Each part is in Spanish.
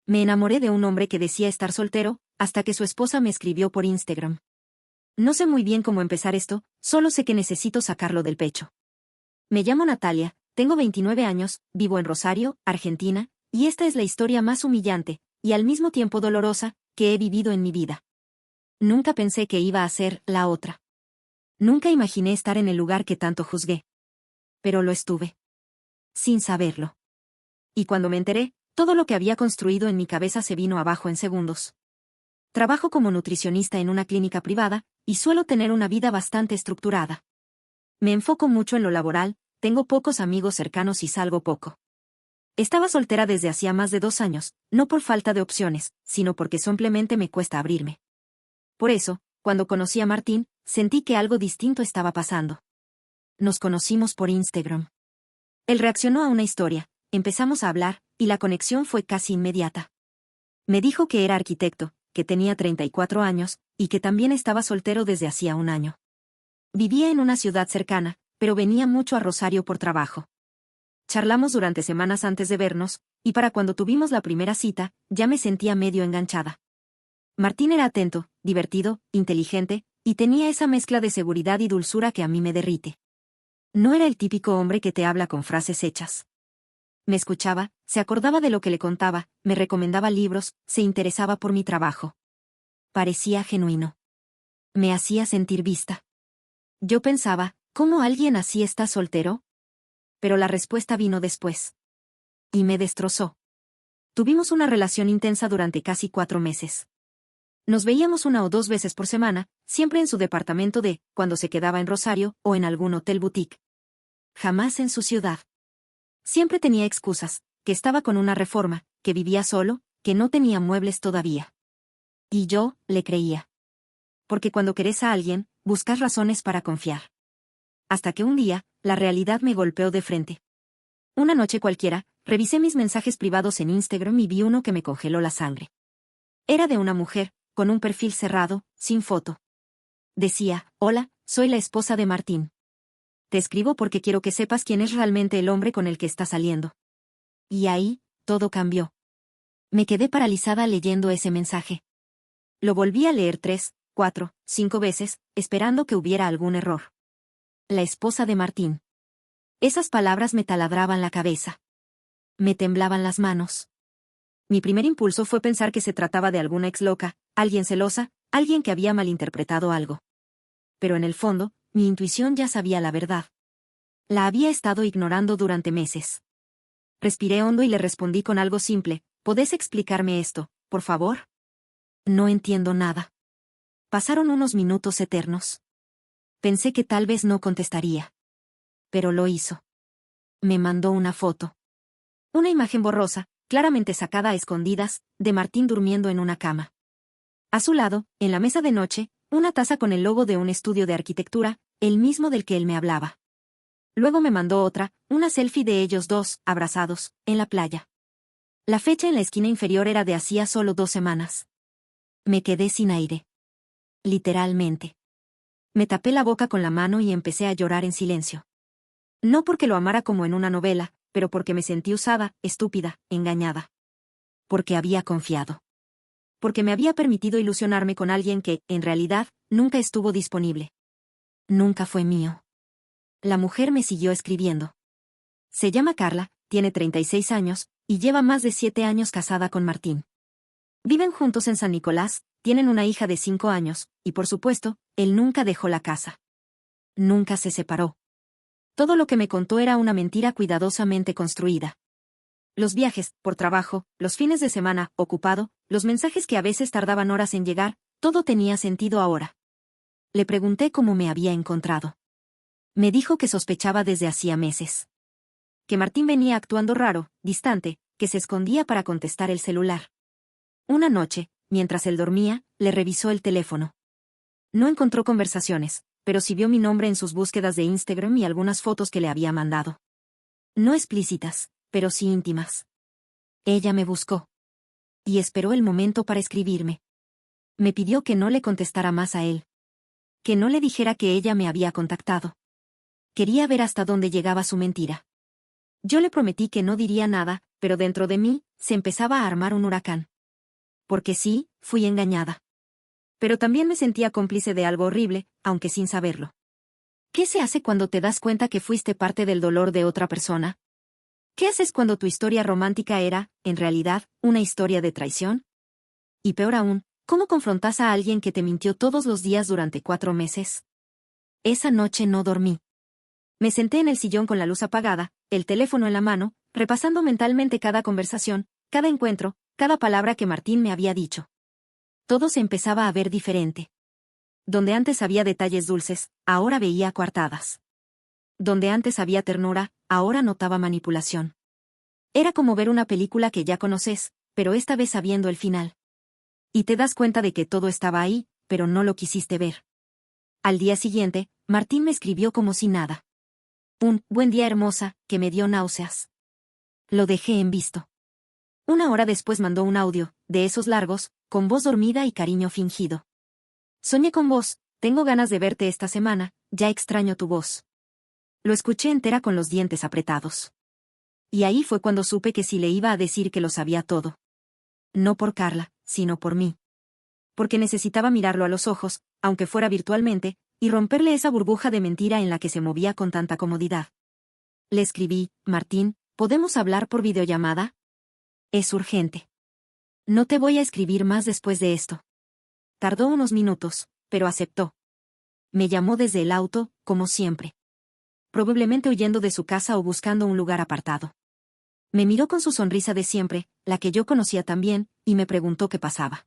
Me enamoré de un hombre que decía estar soltero, hasta que su esposa me escribió por Instagram. No sé muy bien cómo empezar esto, solo sé que necesito sacarlo del pecho. Me llamo Natalia, tengo 29 años, vivo en Rosario, Argentina, y esta es la historia más humillante, y al mismo tiempo dolorosa, que he vivido en mi vida. Nunca pensé que iba a ser la otra. Nunca imaginé estar en el lugar que tanto juzgué. Pero lo estuve. Sin saberlo. Y cuando me enteré, todo lo que había construido en mi cabeza se vino abajo en segundos. Trabajo como nutricionista en una clínica privada, y suelo tener una vida bastante estructurada. Me enfoco mucho en lo laboral, tengo pocos amigos cercanos y salgo poco. Estaba soltera desde hacía más de 2 años, no por falta de opciones, sino porque simplemente me cuesta abrirme. Por eso, cuando conocí a Martín, sentí que algo distinto estaba pasando. Nos conocimos por Instagram. Él reaccionó a una historia, empezamos a hablar, y la conexión fue casi inmediata. Me dijo que era arquitecto, que tenía 34 años, y que también estaba soltero desde hacía un año. Vivía en una ciudad cercana, pero venía mucho a Rosario por trabajo. Charlamos durante semanas antes de vernos, y para cuando tuvimos la primera cita, ya me sentía medio enganchada. Martín era atento, divertido, inteligente, y tenía esa mezcla de seguridad y dulzura que a mí me derrite. No era el típico hombre que te habla con frases hechas. Me escuchaba, se acordaba de lo que le contaba, me recomendaba libros, se interesaba por mi trabajo. Parecía genuino. Me hacía sentir vista. Yo pensaba, ¿cómo alguien así está soltero? Pero la respuesta vino después. Y me destrozó. Tuvimos una relación intensa durante casi 4 meses. Nos veíamos 1 o 2 veces por semana, siempre en su departamento cuando se quedaba en Rosario, o en algún hotel boutique. Jamás en su ciudad. Siempre tenía excusas, que estaba con una reforma, que vivía solo, que no tenía muebles todavía. Y yo, le creía. Porque cuando querés a alguien, buscas razones para confiar. Hasta que un día, la realidad me golpeó de frente. Una noche cualquiera, revisé mis mensajes privados en Instagram y vi uno que me congeló la sangre. Era de una mujer, con un perfil cerrado, sin foto. Decía, hola, soy la esposa de Martín. Te escribo porque quiero que sepas quién es realmente el hombre con el que está saliendo. Y ahí, todo cambió. Me quedé paralizada leyendo ese mensaje. Lo volví a leer 3, 4, 5 veces, esperando que hubiera algún error. La esposa de Martín. Esas palabras me taladraban la cabeza. Me temblaban las manos. Mi primer impulso fue pensar que se trataba de alguna ex loca, alguien celosa, alguien que había malinterpretado algo. Pero en el fondo, mi intuición ya sabía la verdad. La había estado ignorando durante meses. Respiré hondo y le respondí con algo simple, ¿podés explicarme esto, por favor? No entiendo nada. Pasaron unos minutos eternos. Pensé que tal vez no contestaría. Pero lo hizo. Me mandó una foto. Una imagen borrosa, claramente sacada a escondidas, de Martín durmiendo en una cama. A su lado, en la mesa de noche, una taza con el logo de un estudio de arquitectura, el mismo del que él me hablaba. Luego me mandó otra, una selfie de ellos dos, abrazados, en la playa. La fecha en la esquina inferior era de hacía solo 2 semanas. Me quedé sin aire. Literalmente. Me tapé la boca con la mano y empecé a llorar en silencio. No porque lo amara como en una novela, pero porque me sentí usada, estúpida, engañada. Porque había confiado. Porque me había permitido ilusionarme con alguien que, en realidad, nunca estuvo disponible. Nunca fue mío. La mujer me siguió escribiendo. Se llama Carla, tiene 36 años, y lleva más de 7 años casada con Martín. Viven juntos en San Nicolás, tienen una hija de 5 años, y por supuesto, él nunca dejó la casa. Nunca se separó. Todo lo que me contó era una mentira cuidadosamente construida. Los viajes, por trabajo, los fines de semana, ocupado, los mensajes que a veces tardaban horas en llegar, todo tenía sentido ahora. Le pregunté cómo me había encontrado. Me dijo que sospechaba desde hacía meses. Que Martín venía actuando raro, distante, que se escondía para contestar el celular. Una noche, mientras él dormía, le revisó el teléfono. No encontró conversaciones, pero sí vio mi nombre en sus búsquedas de Instagram y algunas fotos que le había mandado. No explícitas, pero sí íntimas. Ella me buscó. Y esperó el momento para escribirme. Me pidió que no le contestara más a él. Que no le dijera que ella me había contactado. Quería ver hasta dónde llegaba su mentira. Yo le prometí que no diría nada, pero dentro de mí se empezaba a armar un huracán. Porque sí, fui engañada. Pero también me sentía cómplice de algo horrible, aunque sin saberlo. ¿Qué se hace cuando te das cuenta que fuiste parte del dolor de otra persona? ¿Qué haces cuando tu historia romántica era, en realidad, una historia de traición? Y peor aún, ¿cómo confrontas a alguien que te mintió todos los días durante 4 meses? Esa noche no dormí. Me senté en el sillón con la luz apagada, el teléfono en la mano, repasando mentalmente cada conversación, cada encuentro, cada palabra que Martín me había dicho. Todo se empezaba a ver diferente. Donde antes había detalles dulces, ahora veía coartadas. Donde antes había ternura, ahora notaba manipulación. Era como ver una película que ya conoces, pero esta vez sabiendo el final. Y te das cuenta de que todo estaba ahí, pero no lo quisiste ver. Al día siguiente, Martín me escribió como si nada. Un buen día hermosa, que me dio náuseas. Lo dejé en visto. 1 hora después mandó un audio, de esos largos, con voz dormida y cariño fingido. Soñé con vos, tengo ganas de verte esta semana, ya extraño tu voz. Lo escuché entera con los dientes apretados. Y ahí fue cuando supe que sí le iba a decir que lo sabía todo. No por Carla, sino por mí. Porque necesitaba mirarlo a los ojos, aunque fuera virtualmente, y romperle esa burbuja de mentira en la que se movía con tanta comodidad. Le escribí, Martín, ¿podemos hablar por videollamada? Es urgente. No te voy a escribir más después de esto. Tardó unos minutos, pero aceptó. Me llamó desde el auto, como siempre. Probablemente huyendo de su casa o buscando un lugar apartado. Me miró con su sonrisa de siempre, la que yo conocía tan bien, y me preguntó qué pasaba.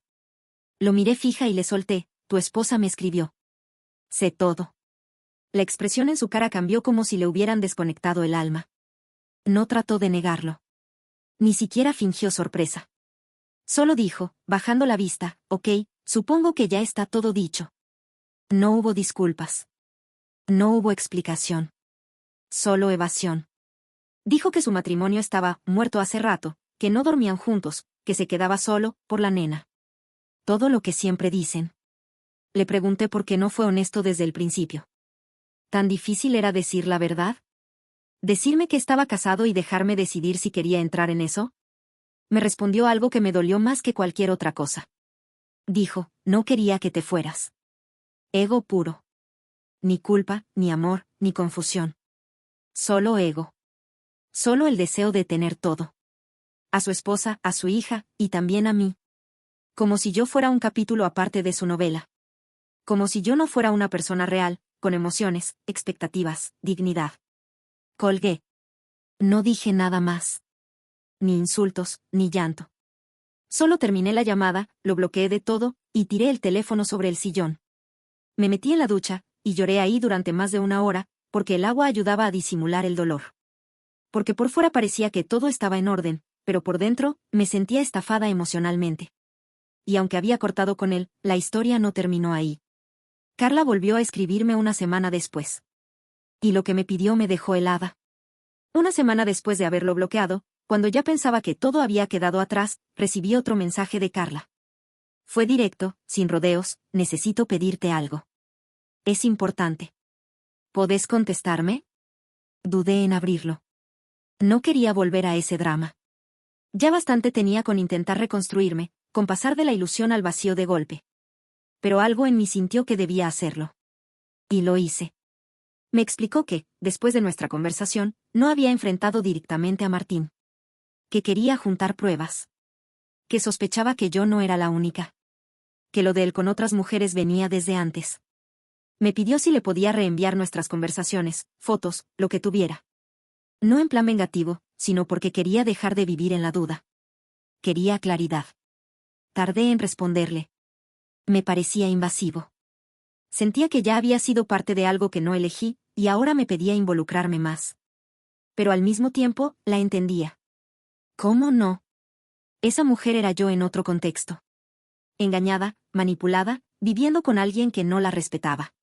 Lo miré fija y le solté, tu esposa me escribió. Sé todo. La expresión en su cara cambió como si le hubieran desconectado el alma. No trató de negarlo. Ni siquiera fingió sorpresa. Solo dijo, bajando la vista, ok, supongo que ya está todo dicho. No hubo disculpas. No hubo explicación. Solo evasión. Dijo que su matrimonio estaba muerto hace rato, que no dormían juntos, que se quedaba solo, por la nena. Todo lo que siempre dicen. Le pregunté por qué no fue honesto desde el principio. ¿Tan difícil era decir la verdad? ¿Decirme que estaba casado y dejarme decidir si quería entrar en eso? Me respondió algo que me dolió más que cualquier otra cosa. Dijo, no quería que te fueras. Ego puro. Ni culpa, ni amor, ni confusión. Solo ego. Solo el deseo de tener todo. A su esposa, a su hija, y también a mí. Como si yo fuera un capítulo aparte de su novela. Como si yo no fuera una persona real, con emociones, expectativas, dignidad. Colgué. No dije nada más. Ni insultos, ni llanto. Solo terminé la llamada, lo bloqueé de todo, y tiré el teléfono sobre el sillón. Me metí en la ducha, y lloré ahí durante más de 1 hora, porque el agua ayudaba a disimular el dolor. Porque por fuera parecía que todo estaba en orden, pero por dentro, me sentía estafada emocionalmente. Y aunque había cortado con él, la historia no terminó ahí. Carla volvió a escribirme 1 semana después. Y lo que me pidió me dejó helada. 1 semana después de haberlo bloqueado, cuando ya pensaba que todo había quedado atrás, recibí otro mensaje de Carla. Fue directo, sin rodeos, necesito pedirte algo. Es importante. ¿Podés contestarme? Dudé en abrirlo. No quería volver a ese drama. Ya bastante tenía con intentar reconstruirme, con pasar de la ilusión al vacío de golpe. Pero algo en mí sintió que debía hacerlo. Y lo hice. Me explicó que, después de nuestra conversación, no había enfrentado directamente a Martín. Que quería juntar pruebas. Que sospechaba que yo no era la única. Que lo de él con otras mujeres venía desde antes. Me pidió si le podía reenviar nuestras conversaciones, fotos, lo que tuviera. No en plan vengativo, sino porque quería dejar de vivir en la duda. Quería claridad. Tardé en responderle. Me parecía invasivo. Sentía que ya había sido parte de algo que no elegí, y ahora me pedía involucrarme más. Pero al mismo tiempo, la entendía. ¿Cómo no? Esa mujer era yo en otro contexto. Engañada, manipulada, viviendo con alguien que no la respetaba.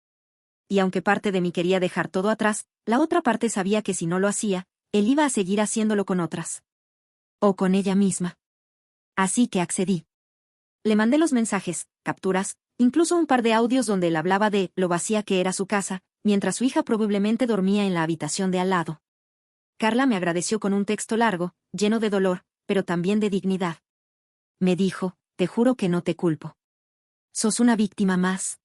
Y aunque parte de mí quería dejar todo atrás, la otra parte sabía que si no lo hacía, él iba a seguir haciéndolo con otras. O con ella misma. Así que accedí. Le mandé los mensajes, capturas, incluso un par de audios donde él hablaba de lo vacía que era su casa, mientras su hija probablemente dormía en la habitación de al lado. Carla me agradeció con un texto largo, lleno de dolor, pero también de dignidad. Me dijo, te juro que no te culpo. Sos una víctima más.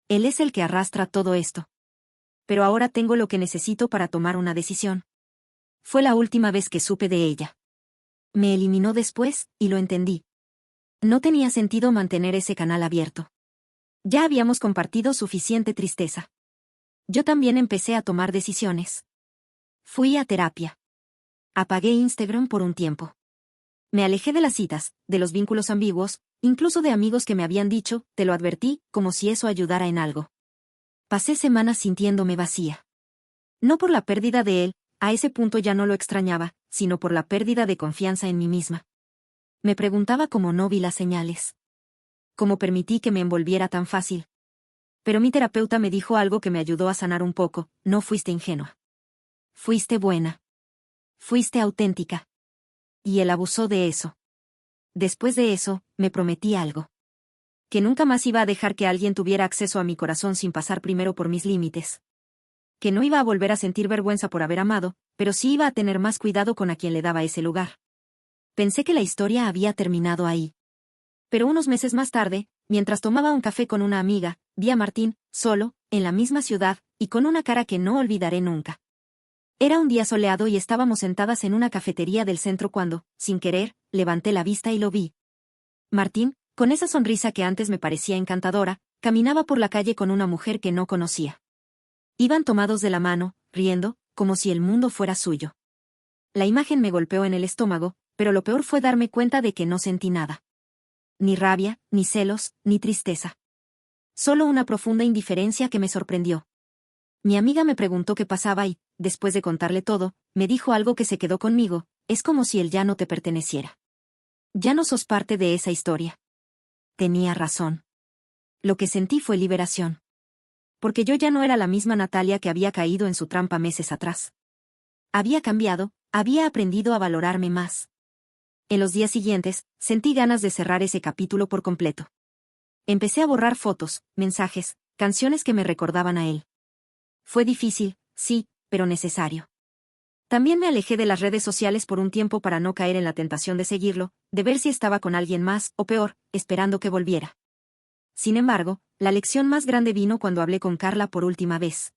Él es el que arrastra todo esto. Pero ahora tengo lo que necesito para tomar una decisión. Fue la última vez que supe de ella. Me eliminó después, y lo entendí. No tenía sentido mantener ese canal abierto. Ya habíamos compartido suficiente tristeza. Yo también empecé a tomar decisiones. Fui a terapia. Apagué Instagram por un tiempo. Me alejé de las citas, de los vínculos ambiguos, incluso de amigos que me habían dicho, te lo advertí, como si eso ayudara en algo. Pasé semanas sintiéndome vacía. No por la pérdida de él, a ese punto ya no lo extrañaba, sino por la pérdida de confianza en mí misma. Me preguntaba cómo no vi las señales. Cómo permití que me envolviera tan fácil. Pero mi terapeuta me dijo algo que me ayudó a sanar un poco, no fuiste ingenua. Fuiste buena. Fuiste auténtica. Y él abusó de eso. Después de eso, me prometí algo. Que nunca más iba a dejar que alguien tuviera acceso a mi corazón sin pasar primero por mis límites. Que no iba a volver a sentir vergüenza por haber amado, pero sí iba a tener más cuidado con a quien le daba ese lugar. Pensé que la historia había terminado ahí. Pero unos meses más tarde, mientras tomaba un café con una amiga, vi a Martín, solo, en la misma ciudad, y con una cara que no olvidaré nunca. Era un día soleado y estábamos sentadas en una cafetería del centro cuando, sin querer, levanté la vista y lo vi. Martín, con esa sonrisa que antes me parecía encantadora, caminaba por la calle con una mujer que no conocía. Iban tomados de la mano, riendo, como si el mundo fuera suyo. La imagen me golpeó en el estómago, pero lo peor fue darme cuenta de que no sentí nada. Ni rabia, ni celos, ni tristeza. Solo una profunda indiferencia que me sorprendió. Mi amiga me preguntó qué pasaba y, después de contarle todo, me dijo algo que se quedó conmigo, es como si él ya no te perteneciera. Ya no sos parte de esa historia. Tenía razón. Lo que sentí fue liberación. Porque yo ya no era la misma Natalia que había caído en su trampa meses atrás. Había cambiado, había aprendido a valorarme más. En los días siguientes, sentí ganas de cerrar ese capítulo por completo. Empecé a borrar fotos, mensajes, canciones que me recordaban a él. Fue difícil, sí, pero necesario. También me alejé de las redes sociales por un tiempo para no caer en la tentación de seguirlo, de ver si estaba con alguien más, o peor, esperando que volviera. Sin embargo, la lección más grande vino cuando hablé con Carla por última vez.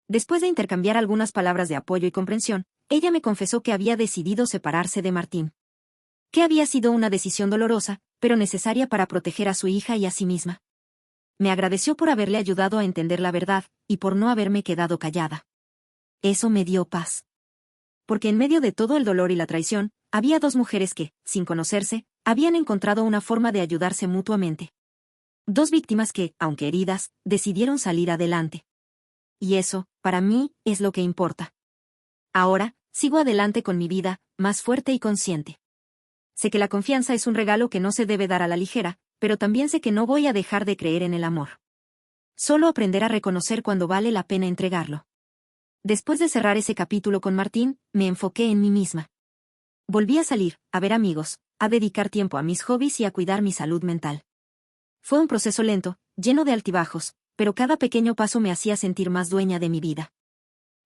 Después de intercambiar algunas palabras de apoyo y comprensión, ella me confesó que había decidido separarse de Martín. Que había sido una decisión dolorosa, pero necesaria para proteger a su hija y a sí misma. Me agradeció por haberle ayudado a entender la verdad, y por no haberme quedado callada. Eso me dio paz. Porque en medio de todo el dolor y la traición, había dos mujeres que, sin conocerse, habían encontrado una forma de ayudarse mutuamente. Dos víctimas que, aunque heridas, decidieron salir adelante. Y eso, para mí, es lo que importa. Ahora, sigo adelante con mi vida, más fuerte y consciente. Sé que la confianza es un regalo que no se debe dar a la ligera, pero también sé que no voy a dejar de creer en el amor. Solo aprender a reconocer cuando vale la pena entregarlo. Después de cerrar ese capítulo con Martín, me enfoqué en mí misma. Volví a salir, a ver amigos, a dedicar tiempo a mis hobbies y a cuidar mi salud mental. Fue un proceso lento, lleno de altibajos, pero cada pequeño paso me hacía sentir más dueña de mi vida.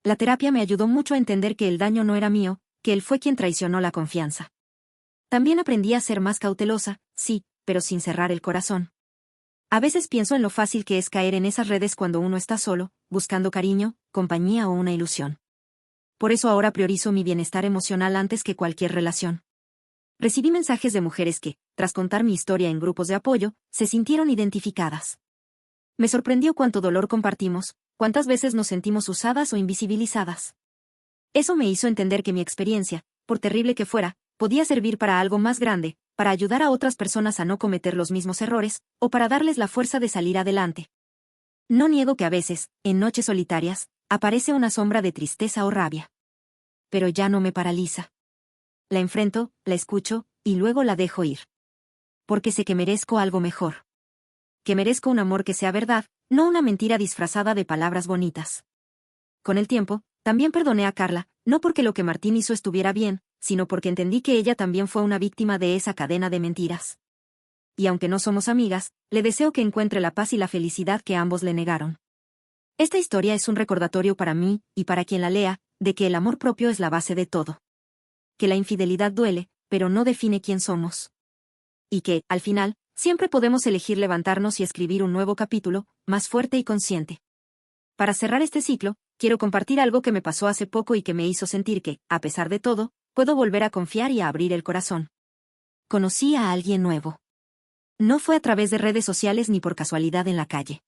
La terapia me ayudó mucho a entender que el daño no era mío, que él fue quien traicionó la confianza. También aprendí a ser más cautelosa, sí, pero sin cerrar el corazón. A veces pienso en lo fácil que es caer en esas redes cuando uno está solo, buscando cariño, compañía o una ilusión. Por eso ahora priorizo mi bienestar emocional antes que cualquier relación. Recibí mensajes de mujeres que, tras contar mi historia en grupos de apoyo, se sintieron identificadas. Me sorprendió cuánto dolor compartimos, cuántas veces nos sentimos usadas o invisibilizadas. Eso me hizo entender que mi experiencia, por terrible que fuera, podía servir para algo más grande, para ayudar a otras personas a no cometer los mismos errores, o para darles la fuerza de salir adelante. No niego que a veces, en noches solitarias, aparece una sombra de tristeza o rabia. Pero ya no me paraliza. La enfrento, la escucho, y luego la dejo ir. Porque sé que merezco algo mejor. Que merezco un amor que sea verdad, no una mentira disfrazada de palabras bonitas. Con el tiempo, también perdoné a Carla, no porque lo que Martín hizo estuviera bien, sino porque entendí que ella también fue una víctima de esa cadena de mentiras. Y aunque no somos amigas, le deseo que encuentre la paz y la felicidad que ambos le negaron. Esta historia es un recordatorio para mí, y para quien la lea, de que el amor propio es la base de todo. Que la infidelidad duele, pero no define quién somos. Y que, al final, siempre podemos elegir levantarnos y escribir un nuevo capítulo, más fuerte y consciente. Para cerrar este ciclo, quiero compartir algo que me pasó hace poco y que me hizo sentir que, a pesar de todo, puedo volver a confiar y a abrir el corazón. Conocí a alguien nuevo. No fue a través de redes sociales ni por casualidad en la calle.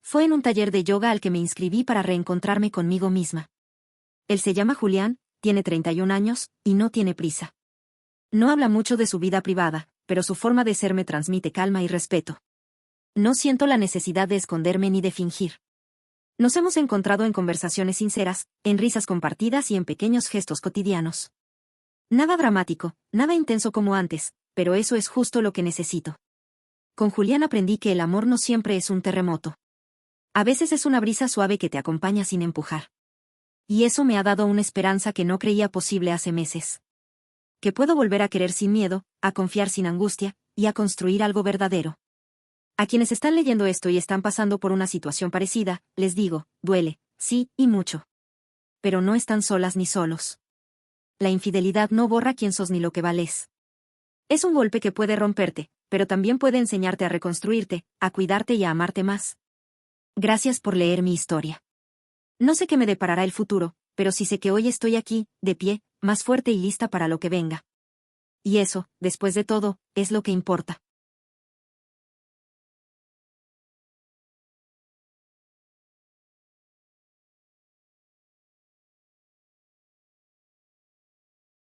Fue en un taller de yoga al que me inscribí para reencontrarme conmigo misma. Él se llama Julián, tiene 31 años, y no tiene prisa. No habla mucho de su vida privada, pero su forma de ser me transmite calma y respeto. No siento la necesidad de esconderme ni de fingir. Nos hemos encontrado en conversaciones sinceras, en risas compartidas y en pequeños gestos cotidianos. Nada dramático, nada intenso como antes, pero eso es justo lo que necesito. Con Julián aprendí que el amor no siempre es un terremoto. A veces es una brisa suave que te acompaña sin empujar. Y eso me ha dado una esperanza que no creía posible hace meses. Que puedo volver a querer sin miedo, a confiar sin angustia, y a construir algo verdadero. A quienes están leyendo esto y están pasando por una situación parecida, les digo, duele, sí, y mucho. Pero no están solas ni solos. La infidelidad no borra quién sos ni lo que vales. Es un golpe que puede romperte, pero también puede enseñarte a reconstruirte, a cuidarte y a amarte más. Gracias por leer mi historia. No sé qué me deparará el futuro, pero sí sé que hoy estoy aquí, de pie, más fuerte y lista para lo que venga. Y eso, después de todo, es lo que importa.